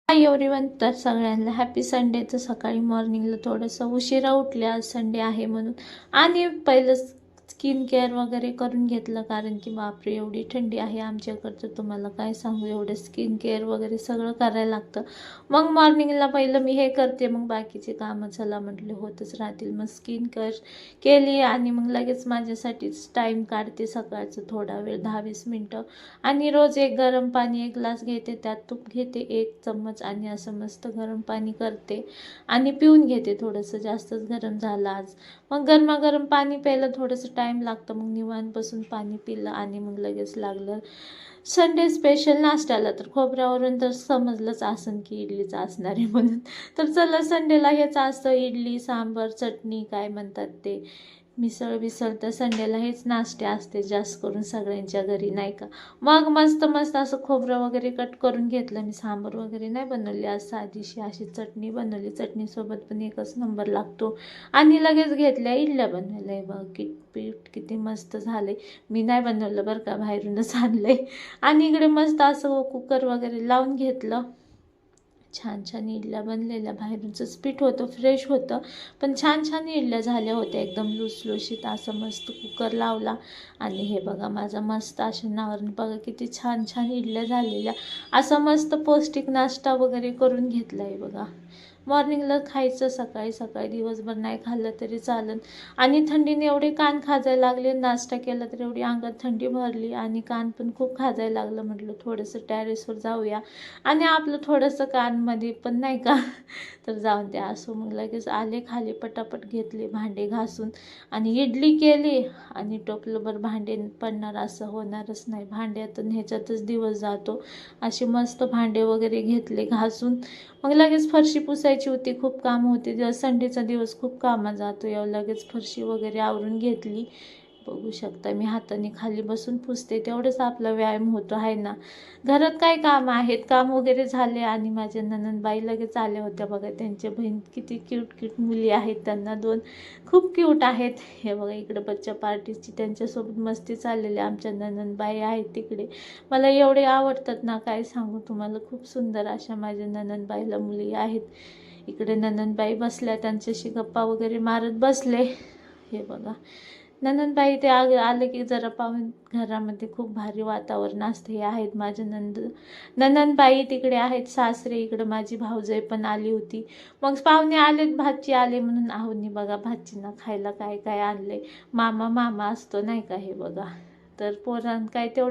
Hi everyone, तर सगळ्यांना happy Sunday. तर सकाळी मॉर्निंगला थोडंसं उशिरा उठले, आज संडे आहे म्हणून. आणि पहिलं स्किन केअर वगैरे करून घेतलं, कारण की बापरे एवढी थंडी आहे आमच्याकडचं, तुम्हाला काय सांगू. एवढं स्किन केअर वगैरे सगळं करायला लागतं. मग मॉर्निंगला पहिलं मी हे करते, मग बाकीचे कामं चला म्हटले होतच राहतील. मग स्किन केअर केली आणि मग लगेच माझ्यासाठीच टाईम काढते सकाळचं थोडा वेळ, 10-20 मिनटं. आणि रोज एक गरम पाणी 1 ग्लास घेते, त्यात तूप घेते 1 चम्मच आणि असं मस्त गरम पाणी करते आणि पिऊन घेते. थोडंसं जास्तच गरम झालं आज. मग गरमागरम पाणी प्यायला थोडंसं टाईम लागतं, मग निवांतपासून पाणी पिलं आणि मग लगेच लागलं संडे स्पेशल नाश्त्याला. तर खोबऱ्यावरून तर समजलंच असन की इडलीच असणार आहे म्हणून. तर चला, संडेला हेच असतं, इडली सांबर चटणी काय म्हणतात ते, मिसळ बिसळ. तर संडेला हेच नाश्ते असते जास्त करून सगळ्यांच्या घरी, नाही का. मग मस्त मस्त असं खोबरं वगैरे कट करून घेतलं. मी सांबर वगैरे नाही बनवली आज, साधीशी अशी चटणी बनवली. चटणीसोबत पण एकच नंबर लागतो. आणि लगेच घेतल्या इडल्या बनवायला. हे बघ पीठ किती मस्त झाले. मी नाही बनवलं बरं का, बाहेरूनच आणलंय. आणि इकडे मस्त असं कुकर वगैरे लावून घेतलं. छान छान इडल्या बनलेल्या. बाहेरूनचंच पीठ होतं, फ्रेश होतं, पण छान छान इडल्या झाल्या होत्या, एकदम लुसलुशीत. असं मस्त कुकर लावला आणि हे बघा माझा मस्त अशा नावारून बघा किती छान छान इडल्या झालेल्या. असं मस्त पौष्टिक नाश्ता वगैरे करून घेतला आहे बघा. मॉर्निंगला खायचं सकाळी सकाळी, दिवसभर नाही खाल्लं तरी चालेल. आणि थंडीने एवढे कान खाजायला लागले, नाश्ता केला तर एवढी अंगात थंडी भरली आणि कान पण खूप खाजायला लागलं. म्हटलं थोडंसं टेरेसवर जाऊया आणि आपलं थोडंसं कानमध्ये पण नाही का तर जाऊन ते असो. मग लगेच आले खाली, पटापट घेतले भांडे घासून आणि इडली केली. आणि टोपलंभर भांडे पडणार असं होणारच नाही, भांड्यातून ह्याच्यातच दिवस जातो. असे मस्त भांडे वगैरे घेतले घासून. मग लगेच फरशी पुसायची होती, खूप काम होते. संडेचा दिवस खूप कामात जातो. या लगेच फरशी वगैरे आवरून घेतली. बघू शकता मी हाताने खाली बसून पुसते, तेवढंच आपला व्यायाम होतो आहे ना. घरात काय काम आहेत, काम वगैरे झाले. आणि माझ्या नणंदबाई लगेच आल्या होत्या बघा. त्यांच्या बहीण किती क्यूट क्यूट मुली आहेत, त्यांना 2 खूप क्यूट आहेत. हे बघा इकडे बच्चा पार्टीची त्यांच्यासोबत मस्ती चाललेली. आमच्या नणंदबाई आहेत तिकडे, मला एवढे आवडतात ना काय सांगू तुम्हाला. खूप सुंदर अशा माझ्या नणंदबाईला मुली आहेत. इकडे नणंदबाई बसल्या, त्यांच्याशी गप्पा वगैरे मारत बसले. हे बघा नणंदबाई ते आले की जरा पाहून घरामध्ये खूप भारी वातावरण असते. हे आहेत माझ्या नणंदबाई, तिकडे आहेत सासरे. इकडे माझी भाऊजाई पण आली होती. मग पाहुणे आलेत, भाची आले म्हणून आहोनी बघा भाचींना खायला काय काय आणले. मामा मामा असतो नाही का, हे बघा. तर पोरांना काय तेवढं